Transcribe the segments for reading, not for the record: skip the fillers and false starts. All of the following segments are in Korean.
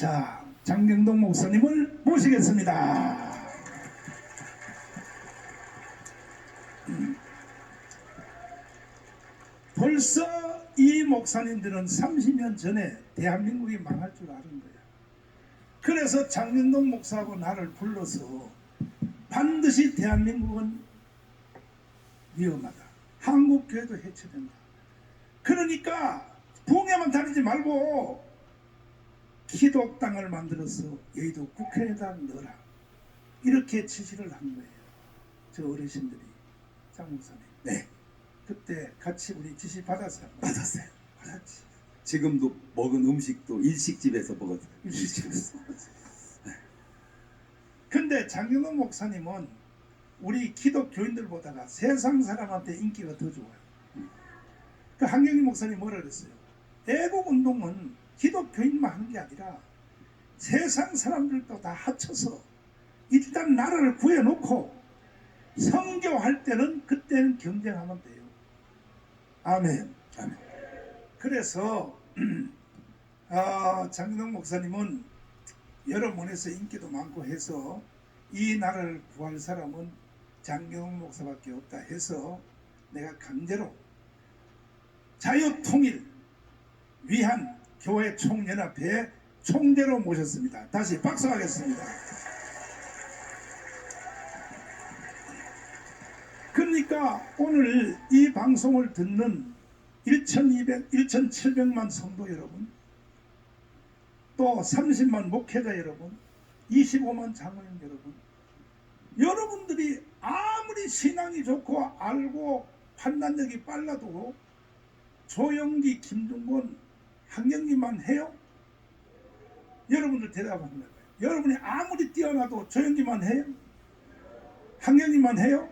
자, 장경동 목사님을 모시겠습니다. 벌써 이 목사님들은 30년 전에 대한민국이 망할 줄 아는 거예요. 그래서 장경동 목사하고 나를 불러서 반드시 대한민국은 위험하다. 한국교회도 해체된다. 그러니까 붕에만 다니지 말고 기독당을 만들어서 여의도 국회에다 넣어라. 이렇게 지시를 한 거예요. 저 어르신들이. 장 목사님. 네. 그때 같이 우리 지시 받았어요. 받았지. 지금도 먹은 음식도 일식집에서 먹었어요. 일식집에서. 근데 장경동 목사님은 우리 기독교인들보다가 세상 사람한테 인기가 더 좋아요. 그 한경희 목사님 뭐라 그랬어요? 애국운동은 기독교인만 하는 게 아니라 세상 사람들도 다 합쳐서 일단 나라를 구해놓고 선교할 때는 그때는 경쟁하면 돼요. 아멘. 아멘. 그래서 장경동 목사님은 여러 면에서 인기도 많고 해서 이 나라를 구할 사람은 장경동 목사밖에 없다 해서 내가 강제로 자유통일 위한 교회 총연합회 총재로 모셨습니다. 다시 박수하겠습니다. 그러니까 오늘 이 방송을 듣는 1,700만 성도 여러분, 또 30만 목회자 여러분, 25만 장로님 여러분, 여러분들이 아무리 신앙이 좋고 알고 판단력이 빨라도 조영기, 김중곤, 한경기만 해요? 여러분들 대답하는 거예요. 여러분이 아무리 뛰어나도 조영기만 해요? 한경기만 해요?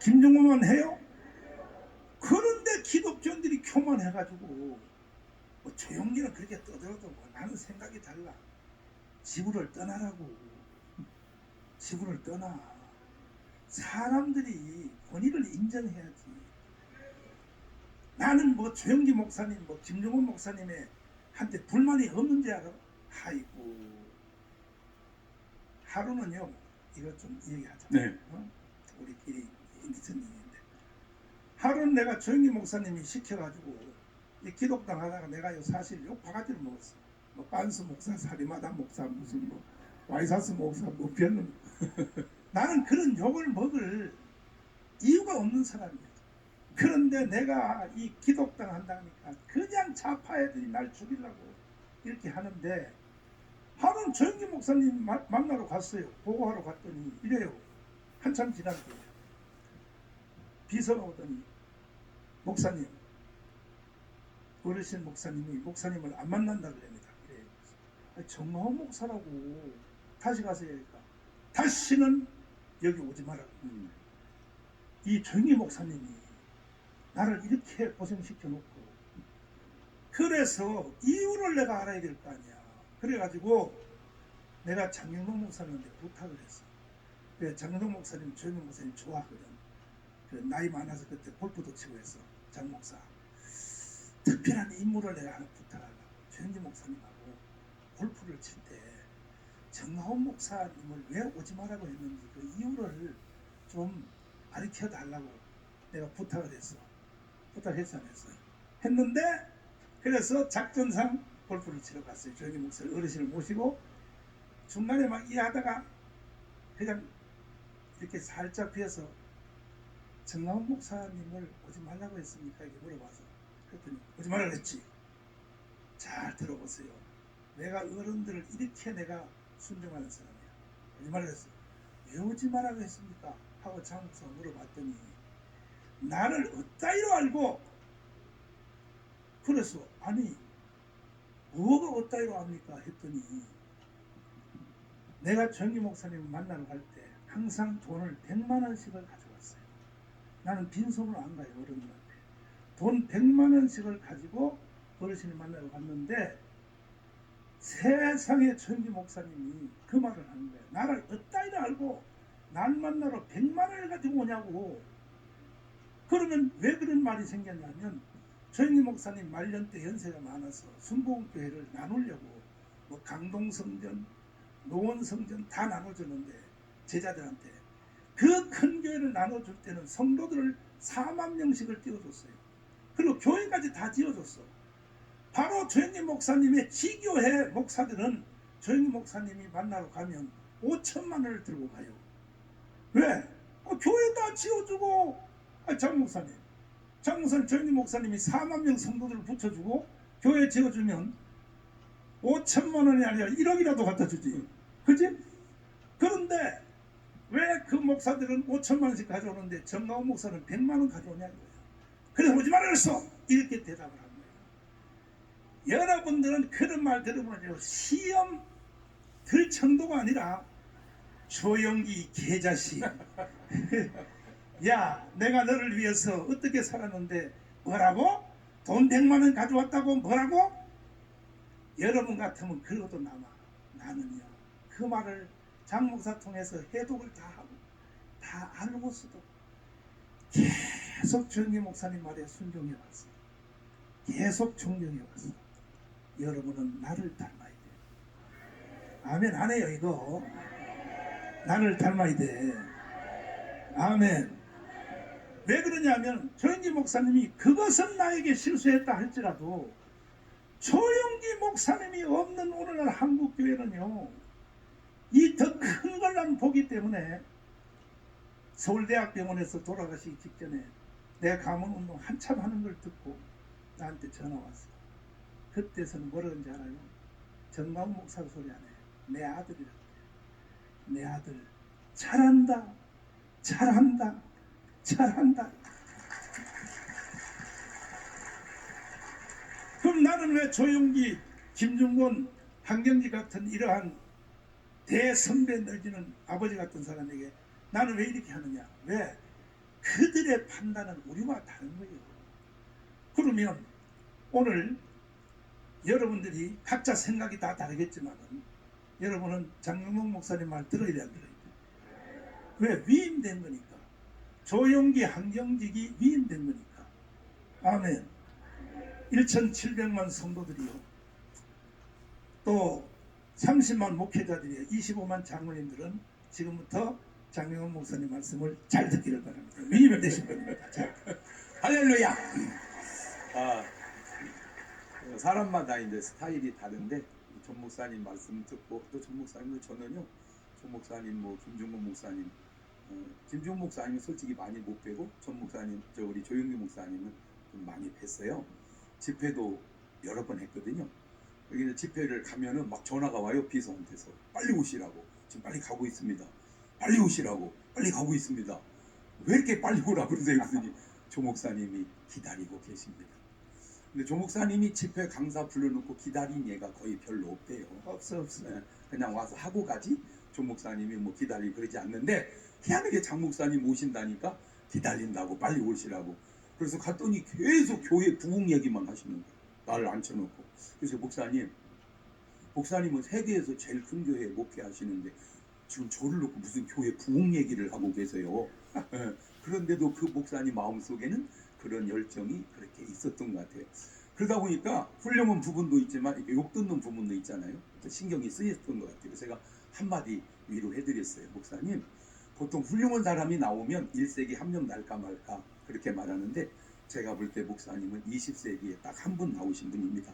김중곤만 해요? 그런데 기독교인들이 교만해가지고 뭐 조영기는 그렇게 떠들어도 뭐 나는 생각이 달라. 지구를 떠나라고. 지구를 떠나. 사람들이 권위를 인정해야지. 나는 뭐 조영기 목사님, 뭐 김종원 목사님의 한테 불만이 없는지 알아? 아이고. 하루는요, 이거 좀 얘기하자. 네. 우리끼리 있는 일인데. 하루는 내가 조영기 목사님이 시켜가지고 이 기독당 하다가 내가 요 사실 욕 바가지를 먹었어. 뭐 빤스 목사, 사리마다 목사, 무슨 뭐 와이사스 목사, 뭐 별로. 나는 그런 욕을 먹을 이유가 없는 사람이야. 그런데 내가 이 기독당 한다니까 그냥 좌파 애들이 날 죽이려고 이렇게 하는데 하루는 조영기 목사님 만나러 갔어요. 보고하러 갔더니 이래요. 한참 지난 뒤에 비서가 오더니 목사님, 어르신 목사님이 목사님을 안 만난다 그럽니다. 그래요. 정마호 목사라고 다시 가세요. 그러니까 다시는 여기 오지 말라고. 이 조영기 목사님이 나를 이렇게 고생시켜 놓고 그래서 이유를 내가 알아야 될 거 아니야. 그래가지고 내가 장경동 목사님한테 부탁을 했어. 그래, 장경동 목사님, 조영기 목사님 좋아하거든. 그래, 나이 많아서 그때 골프도 치고 했어. 장 목사, 특별한 인물을 내가 하나 부탁하려고. 조영기 목사님하고 골프를 칠 때 정하원 목사님을 왜 오지 말라고 했는지 그 이유를 좀 가르쳐 달라고 내가 부탁을 했어. 부탁했어, 안 했어요? 했는데 그래서 작전상 골프를 치러 갔어요. 조영기 목사님 어르신을 모시고 중간에 막 이해하다가 그냥 이렇게 살짝 피해서 정하원 목사님을 오지 말라고 했습니까? 이렇게 물어봐서 그랬더니 오지 말라고 했지. 잘 들어보세요. 내가 어른들을 이렇게 내가 순종하는 사람이야. 오지 말라고 했어. 왜 오지 말라고 했습니까? 하고 장 목사가 물어봤더니 나를 어따위로 알고 그래서 아니 뭐가 어따위로 압니까? 했더니 내가 정기 목사님을 만나러 갈 때 항상 돈을 100만 원씩을 가져갔어요. 나는 빈손으로 안 가요. 어른들한테 돈 100만 원씩을 가지고 어르신을 만나러 갔는데 세상에 정기 목사님이 그 말을 하는 거예요. 나를 어따위로 알고 날 만나러 100만 원을 가지고 오냐고. 그러면 왜 그런 말이 생겼냐면 조영기 목사님 말년 때 연세가 많아서 순복음교회를 나누려고 뭐 장동성전, 노원성전 다 나눠주는데 제자들한테 그 큰 교회를 나눠줄 때는 성도들을 4만 명씩을 띄워줬어요. 그리고 교회까지 다 지어줬어. 바로 조영기 목사님의 지교회 목사들은 조영기 목사님이 만나러 가면 5천만 원을 들고 가요. 왜? 교회 다 지어주고 장 목사님 조영기 목사님이 4만 명 성도들을 붙여주고 교회 지어주면 5천만 원이 아니라 1억이라도 갖다 주지. 그지? 그런데 왜 그 목사들은 5천만 원씩 가져오는데 정가훈 목사는 100만 원 가져오냐는 거예요. 그래서 오지 말라 그랬어. 이렇게 대답을 한 거예요. 여러분들은 그런 말 들으면 시험 들 정도가 아니라 조영기 개자식 야 내가 너를 위해서 어떻게 살았는데 뭐라고? 돈 100만 원 가져왔다고 뭐라고? 여러분 같으면 그러고도 남아. 나는요 그 말을 장 목사 통해서 해독을 다 하고 다 알고서도 계속 조영기 목사님 말에 순종해 왔어요. 계속 존경해 왔어요. 여러분은 나를 닮아야 돼. 아멘 안 해요 이거. 나를 닮아야 돼. 아멘. 왜 그러냐면 조영기 목사님이 그것은 나에게 실수했다 할지라도 조영기 목사님이 없는 오늘날 한국교회는요 이 더 큰 걸 난 보기 때문에 서울대학병원에서 돌아가시기 직전에 내가 가문운동 한참 하는 걸 듣고 나한테 전화 왔어. 그때서는 뭐라 그런지 알아요? 정가훈 목사 소리 안 해. 내 아들이라고. 내 아들 잘한다 잘한다 잘한다. 그럼 나는 왜 조영기, 김중곤, 한경지 같은 이러한 대선배 내지는 아버지 같은 사람에게 나는 왜 이렇게 하느냐? 왜? 그들의 판단은 우리와 다른 거예요. 그러면 오늘 여러분들이 각자 생각이 다 다르겠지만 여러분은 장영목 목사님 말 들어야 돼, 안 들어야 돼? 왜? 위임된 거니까. 조영기, 한경직이 위임된 거니까. 아멘. 1,700만 성도들이요. 또 30만 목회자들이요. 25만 장로님들은 지금부터 장영원 목사님 말씀을 잘 듣기를 바랍니다. 위임을 되신 겁니다. 자, 할렐루야. 사람마다 이제 스타일이 다른데 전 목사님 말씀 듣고 또 전 목사님은 저는요 전 목사님 뭐 김중곤 목사님 김중곤 목사님은 솔직히 많이 못 뵈고 전 목사님 저 우리 조영기 목사님은 좀 많이 뵀어요. 집회도 여러 번 했거든요. 여기 집회를 가면은 막 전화가 와요. 비서한테서 빨리 오시라고. 지금 빨리 가고 있습니다. 빨리 오시라고. 빨리 가고 있습니다. 왜 이렇게 빨리 오라 그러세요? 그랬더니 조 목사님이 기다리고 계십니다. 근데 조 목사님이 집회 강사 불러놓고 기다린 예가 거의 별로 없대요. 없어. 네, 그냥 와서 하고 가지. 조 목사님이 뭐 기다리고 그러지 않는데 희한하게 장 목사님 오신다니까 기다린다고 빨리 오시라고. 그래서 갔더니 계속 교회 부흥 얘기만 하시는 거예요. 나를 앉혀놓고. 그래서 목사님은 세계에서 제일 큰 교회에 목회하시는데 지금 저를 놓고 무슨 교회 부흥 얘기를 하고 계세요. 그런데도 그 목사님 마음속에는 그런 열정이 그렇게 있었던 것 같아요. 그러다 보니까 훌륭한 부분도 있지만 이렇게 욕 듣는 부분도 있잖아요. 신경이 쓰였던 것 같아요. 그래서 제가 한마디 위로해드렸어요. 목사님, 보통 훌륭한 사람이 나오면 1세기 한 명 날까 말까 그렇게 말하는데 제가 볼 때 목사님은 20세기에 딱 한 분 나오신 분입니다.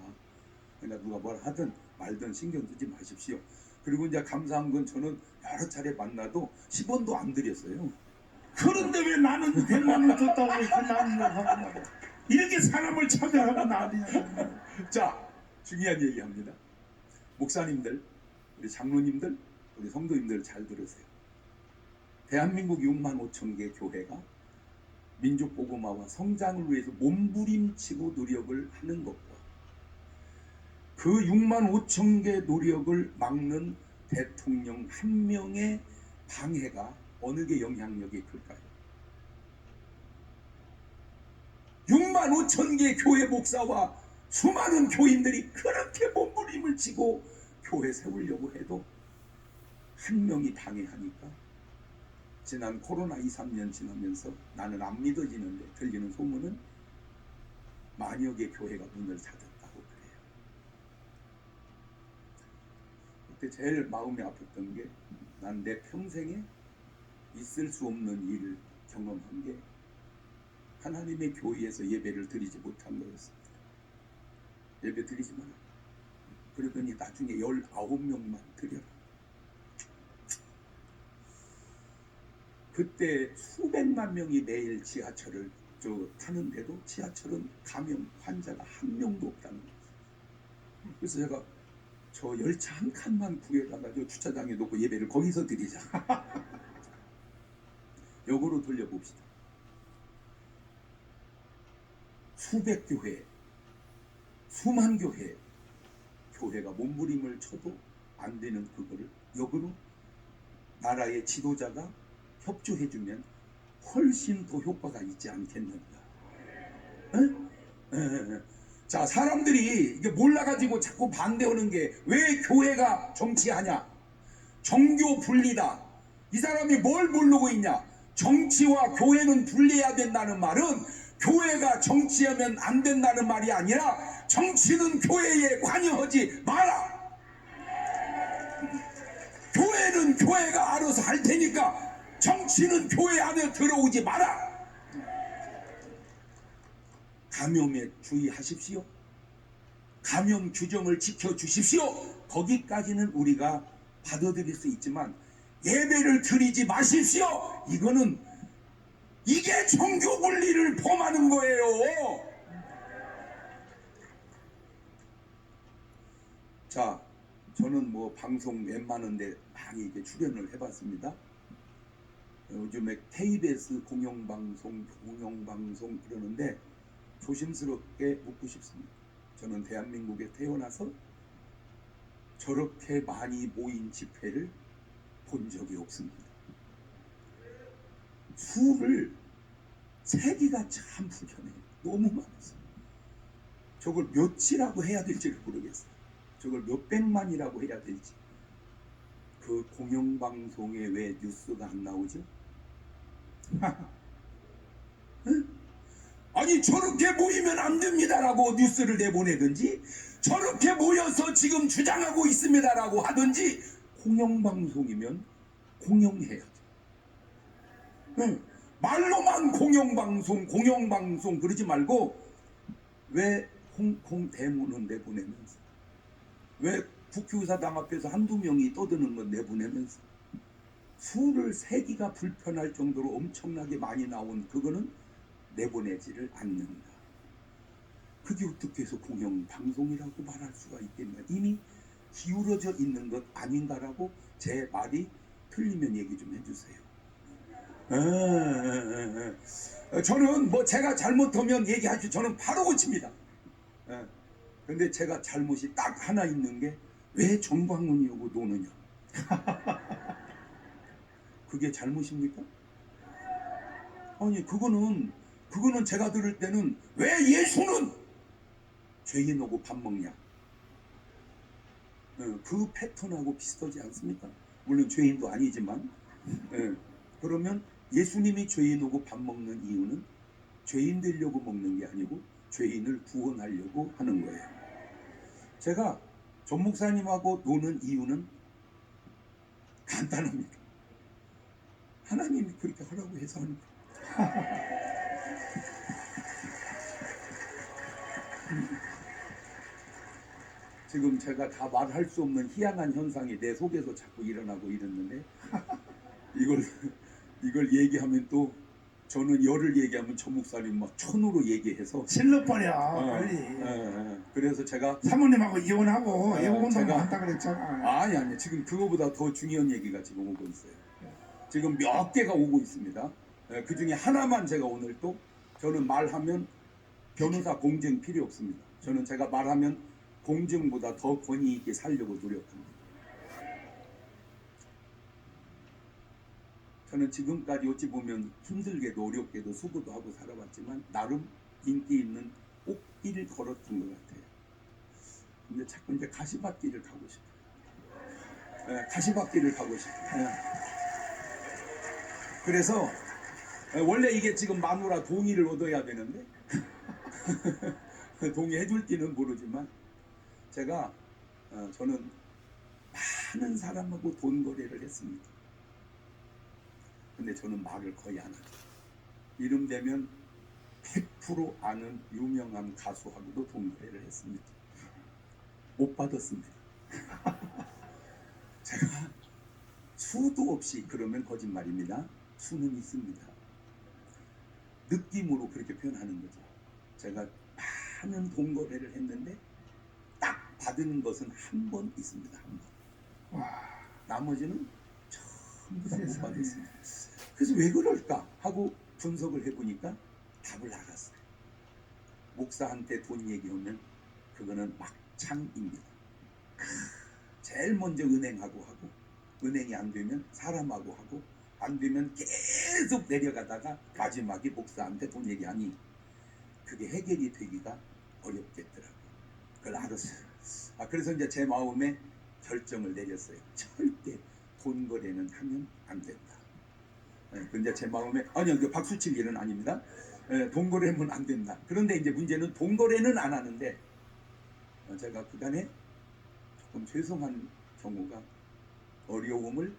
그러니까 누가 뭘 하든 말든 신경 쓰지 마십시오. 그리고 이제 감사한 건 저는 여러 차례 만나도 10원도 안 드렸어요. 그런데 왜 나는 100만 원 줬다고 이렇게 나는 하고 이렇게 사람을 차별하고 난리냐. 자, 중요한 얘기합니다. 목사님들, 우리 장로님들, 우리 성도님들 잘 들으세요. 대한민국 6만 5천 개 교회가 민족 복음화와 성장을 위해서 몸부림치고 노력을 하는 것과 그 6만 5천 개 노력을 막는 대통령 한 명의 방해가 어느 게 영향력이 클까요? 6만 5천 개 교회 목사와 수많은 교인들이 그렇게 몸부림을 치고 교회 세우려고 해도 한 명이 방해하니까 지난 코로나 2, 3년 지나면서 나는 안 믿어지는데 들리는 소문은 만여 개 교회가 문을 닫았다고 그래요. 그때 제일 마음이 아팠던 게 난 내 평생에 있을 수 없는 일을 경험한 게 하나님의 교회에서 예배를 드리지 못한 거였습니다. 예배 드리지 마라. 그러더니 나중에 19명만 드려라. 그때 수백만 명이 매일 지하철을 타는데도 지하철은 감염 환자가 한 명도 없다는 거예요. 그래서 제가 저 열차 한 칸만 구해다가 저 주차장에 놓고 예배를 거기서 드리자. 역으로 돌려봅시다. 수백 교회, 수만 교회, 교회가 몸부림을 쳐도 안 되는 그거를 역으로 나라의 지도자가 협조해주면 훨씬 더 효과가 있지 않겠는가. 자, 사람들이 이게 몰라가지고 자꾸 반대하는 게 왜 교회가 정치하냐? 정교 분리다. 이 사람이 뭘 모르고 있냐? 정치와 교회는 분리해야 된다는 말은 교회가 정치하면 안 된다는 말이 아니라 정치는 교회에 관여하지 마라. 교회는 교회가 알아서 할 테니까 정치는 교회 안에 들어오지 마라. 감염에 주의하십시오. 감염 규정을 지켜주십시오. 거기까지는 우리가 받아들일 수 있지만 예배를 드리지 마십시오. 이게 종교 분리를 범하는 거예요. 자, 저는 뭐 방송 웬만한데 많이 이제 출연을 해봤습니다. 요즘에 KBS 공영방송 그러는데 조심스럽게 묻고 싶습니다. 저는 대한민국에 태어나서 저렇게 많이 모인 집회를 본 적이 없습니다. 수를 세기가 참 불편해요. 너무 많았어요. 저걸 몇이라고 해야 될지를 모르겠어요. 저걸 몇백만이라고 해야 될지. 그 공영방송에 왜 뉴스가 안 나오죠? 응? 아니 저렇게 모이면 안 됩니다라고 뉴스를 내보내든지 저렇게 모여서 지금 주장하고 있습니다라고 하든지 공영방송이면 공영해야죠. 응. 말로만 공영방송 그러지 말고 왜 홍콩 대문은 내보내면서 왜 국회의사당 앞에서 한두 명이 떠드는 건 내보내면서 수를 세기가 불편할 정도로 엄청나게 많이 나온 그거는 내보내지를 않는다. 그게 어떻게 해서 공영방송이라고 말할 수가 있겠냐. 이미 기울어져 있는 것 아닌가라고 제 말이 틀리면 얘기 좀 해주세요. 저는 뭐 제가 잘못하면 얘기하죠. 저는 바로 고칩니다. 근데 제가 잘못이 딱 하나 있는 게 왜 정광훈이 오고 노느냐. 그게 잘못입니까? 아니 그거는 제가 들을 때는 왜 예수는 죄인하고 밥 먹냐. 그 패턴하고 비슷하지 않습니까? 물론 죄인도 아니지만 그러면 예수님이 죄인하고 밥 먹는 이유는 죄인 되려고 먹는 게 아니고 죄인을 구원하려고 하는 거예요. 제가 전 목사님하고 노는 이유는 간단합니다. 하나님이 그렇게 하라고 해서 하는 거예요. 지금 제가 다 말할 수 없는 희한한 현상이 내 속에서 자꾸 일어나고 이랬는데 이걸 얘기하면 또 저는 열을 얘기하면 전 목사님 막 천으로 얘기해서 질러버려 빨리. 그래서 제가 사모님하고 이혼하고 애호운동 제가- 한다 그랬잖아. 아니 지금 그거보다 더 중요한 얘기가 지금 오고 있어요. 지금 몇 개가 오고 있습니다. 그 중에 하나만 제가 오늘 또 저는 말하면 변호사 공증 필요 없습니다. 저는 제가 말하면 공증보다 더 권위 있게 살려고 노력합니다. 저는 지금까지 어찌 보면 힘들게도 어렵게도 수고도 하고 살아왔지만 나름 인기 있는 꽃길을 걸었던 것 같아요. 근데 자꾸 이제 가시밭길을 가고 싶어요. 가시밭길을 가고 싶어요. 그래서 원래 이게 지금 마누라 동의를 얻어야 되는데 동의해 줄지는 모르지만 제가 저는 많은 사람하고 돈 거래를 했습니다. 근데 저는 말을 거의 안 하죠. 이름 되면 100% 아는 유명한 가수하고도 돈 거래를 했습니다. 못 받았습니다. 제가 수도 없이, 그러면 거짓말입니다. 수는 있습니다. 느낌으로 그렇게 표현하는 거죠. 제가 많은 돈 거래를 했는데 딱 받은 것은 한 번 있습니다. 한 번. 와, 나머지는 전부 다 못 세상에. 받았습니다. 그래서 왜 그럴까 하고 분석을 해보니까 답을 알았어요. 목사한테 돈 얘기하면 그거는 막창입니다. 제일 먼저 은행하고 하고, 은행이 안 되면 사람하고 하고, 안 되면 계속 내려가다가 마지막에 목사한테 돈 얘기하니 그게 해결이 되기가 어렵겠더라고요. 그걸 알았어요. 그래서 이제 제 마음에 결정을 내렸어요. 절대 돈 거래는 하면 안 된다. 근데 제 마음에, 아니요, 그 박수 칠 일은 아닙니다. 돈 거래는 안 된다. 그런데 이제 문제는 돈 거래는 안 하는데 제가 그간에 조금 죄송한 경우가, 어려움을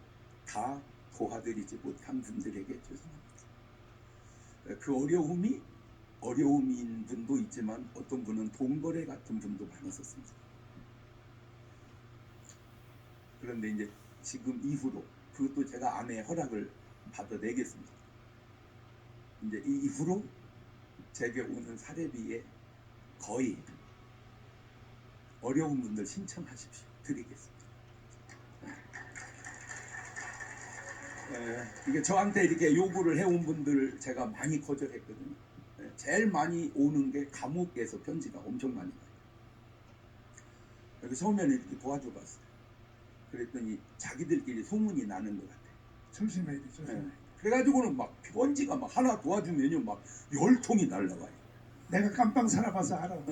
다 도와드리지 못한 분들에게 죄송합니다. 그 어려움이 어려움인 분도 있지만 어떤 분은 돈거래 같은 분도 많았었습니다. 그런데 이제 지금 이후로 그것도 제가 아내의 허락을 받아내겠습니다. 이제 이 이후로 제게 오는 사례비에 거의 어려운 분들 신청하십시오. 드리겠습니다. 이게 저한테 이렇게 요구를 해온 분들 제가 많이 거절했거든요. 제일 많이 오는 게 감옥에서 편지가 엄청 많이 와요. 그래서 처음에는 이렇게 도와줘봤어요. 그랬더니 자기들끼리 소문이 나는 것 같아요. 조심해야 돼, 조심해야 돼. 그래가지고는 막 편지가 막 하나 도와주면요 막 10통이 날라와요. 내가 깜빵 살아봐서 알아.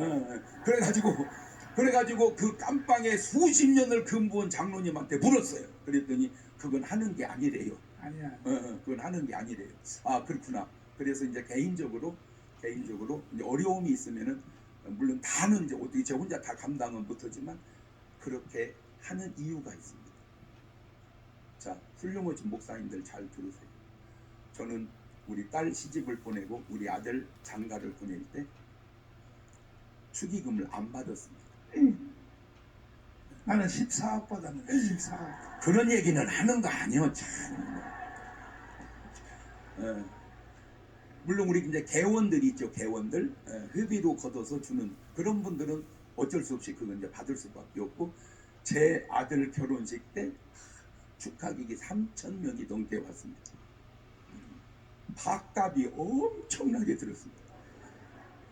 그래가지고 그 깜빵에 수십 년을 근무한 장로님한테 물었어요. 그랬더니 그건 하는 게 아니래요. 아니야. 그건 하는 게 아니래요. 아, 그렇구나. 그래서 이제 개인적으로 이제 어려움이 있으면은, 물론 다는 이제 어떻게 저 혼자 다 감당은 못하지만 그렇게 하는 이유가 있습니다. 자, 훌륭하신 목사님들 잘 들으세요. 저는 우리 딸 시집을 보내고 우리 아들 장가를 보낼 때 축의금을 안 받았습니다. 나는 14억 받았는데, 14억. 그런 얘기는 하는 거 아니에요. 참. 물론 우리 이제 개원들이 있죠. 개원들 회비로 걷어서 주는 그런 분들은 어쩔 수 없이 그건 이제 받을 수밖에 없고, 제 아들 결혼식 때 축하객이 3,000명이 넘게 왔습니다. 밥값이 엄청나게 들었습니다.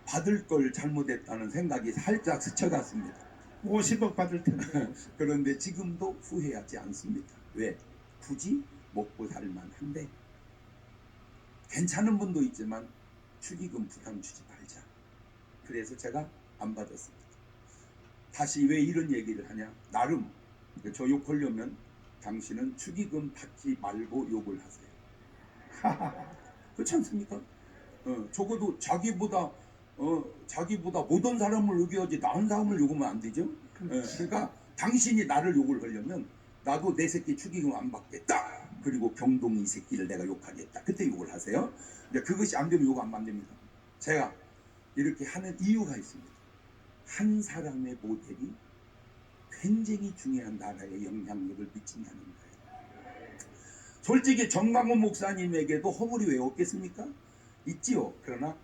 받을 걸 잘못했다는 생각이 살짝 스쳐갔습니다. 50억 받을 텐데. 그런데 지금도 후회하지 않습니다. 왜? 굳이 먹고 살만한데, 괜찮은 분도 있지만 축의금 부담 주지 말자. 그래서 제가 안 받았습니다. 다시 왜 이런 얘기를 하냐? 나름 저 욕하려면 당신은 축의금 받지 말고 욕을 하세요. 그렇지 않습니까? 적어도 자기보다 못한 사람을 욕해야지 나은 사람을 욕하면 안 되죠. 그러니까 당신이 나를 욕을 하려면 나도 내 새끼 축의금 안 받겠다. 그리고 병동이 새끼를 내가 욕하겠다. 그때 욕을 하세요. 근데 그것이 안 되면 욕 안 만듭니다. 제가 이렇게 하는 이유가 있습니다. 한 사람의 모델이 굉장히 중요한 나라에 영향력을 미친다는 거예요. 솔직히 정광훈 목사님에게도 허물이 왜 없겠습니까? 있지요. 그러나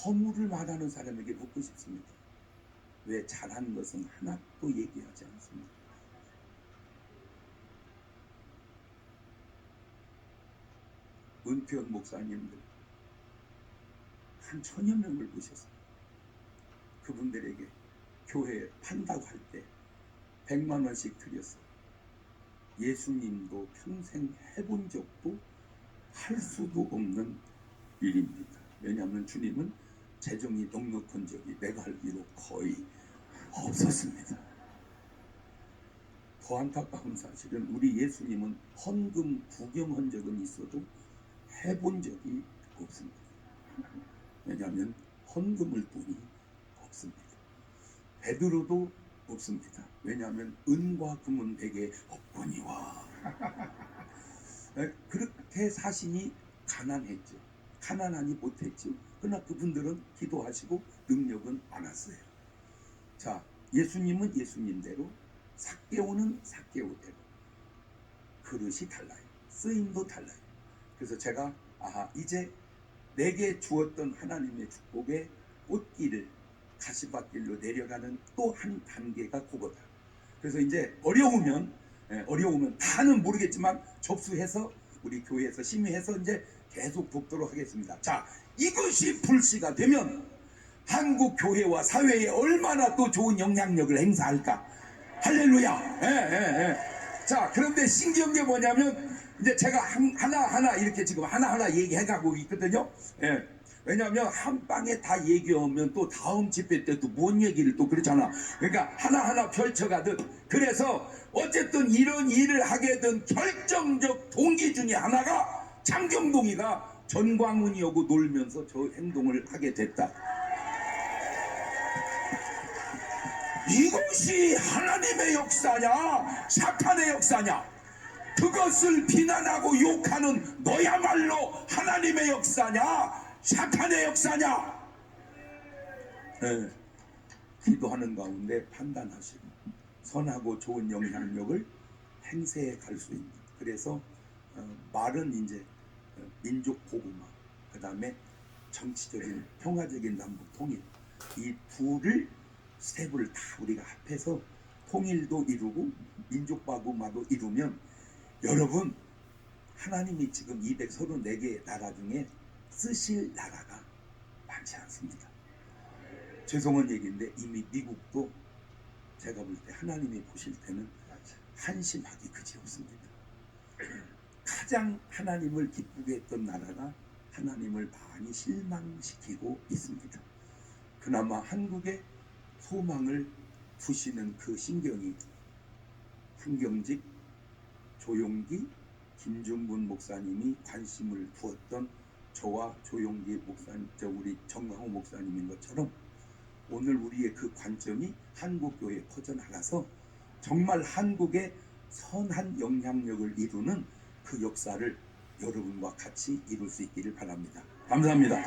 허물을 말하는 사람에게 묻고 싶습니다. 왜 잘한 것은 하나도 얘기하지 않습니다. 은퇴한 목사님들 한 1,000여 명을 모셨어요. 그분들에게 교회 판다고 할 때 100만 원씩 드렸어요. 예수님도 평생 해본 적도 할 수도 없는 일입니다. 왜냐하면 주님은 재정이 넉넉한 적이 내가 알기로 거의 없었습니다. 더 안타까운 사실은 우리 예수님은 헌금 구경한 적은 있어도 해본 적이 없습니다. 왜냐하면 헌금을 돈이 없습니다. 베드로도 없습니다. 왜냐하면 은과 금은 내게 없거니와. 그렇게 사신이 가난했죠. 가난하니 못했죠. 그러나 그분들은 기도하시고 능력은 많았어요. 자, 예수님은 예수님대로, 삭개오는 삭개오대로. 그릇이 달라요. 쓰임도 달라요. 그래서 제가 이제 내게 주었던 하나님의 축복의 꽃길을 가시밭길로 내려가는 또 한 단계가 그거다. 그래서 이제 어려우면 다는 모르겠지만 접수해서 우리 교회에서 심의해서 이제 계속 돕도록 하겠습니다. 자, 이것이 불씨가 되면 한국 교회와 사회에 얼마나 또 좋은 영향력을 행사할까. 할렐루야. 자, 그런데 신기한 게 뭐냐면 이제 제가 하나하나 이렇게 지금 하나하나 얘기해가고 있거든요. 왜냐하면 한 방에 다 얘기하면 또 다음 집회 때도 뭔 얘기를 또 그렇잖아. 그러니까 하나하나 펼쳐가듯. 그래서 어쨌든 이런 일을 하게 된 결정적 동기 중에 하나가 장경동이가 전광훈이 오고 놀면서 저 행동을 하게 됐다. 이것이 하나님의 역사냐 사탄의 역사냐. 그것을 비난하고 욕하는 너야말로 하나님의 역사냐 사탄의 역사냐. 기도하는 가운데 판단하시고 선하고 좋은 영향력을 행세해 갈 수 있는. 그래서 말은 이제 민족 보고마, 그 다음에 정치적인 평화적인 남북 통일, 이 둘을 스텝을 다 우리가 합해서 통일도 이루고 민족 보고마도 이루면 여러분 하나님이 지금 234개의 나라 중에 쓰실 나라가 많지 않습니다. 죄송한 얘기인데 이미 미국도 제가 볼 때 하나님이 보실 때는 한심하기 그지없습니다. 가장 하나님을 기쁘게 했던 나라가 하나님을 많이 실망시키고 있습니다. 그나마 한국에 소망을 두시는 그 신경이 한경직, 조용기, 김준분 목사님이 관심을 두었던 저와 조용기 목사님, 우리 정광호 목사님인 것처럼 오늘 우리의 그 관점이 한국교회에 퍼져나가서 정말 한국에 선한 영향력을 이루는 그 역사를 여러분과 같이 이룰 수 있기를 바랍니다. 감사합니다.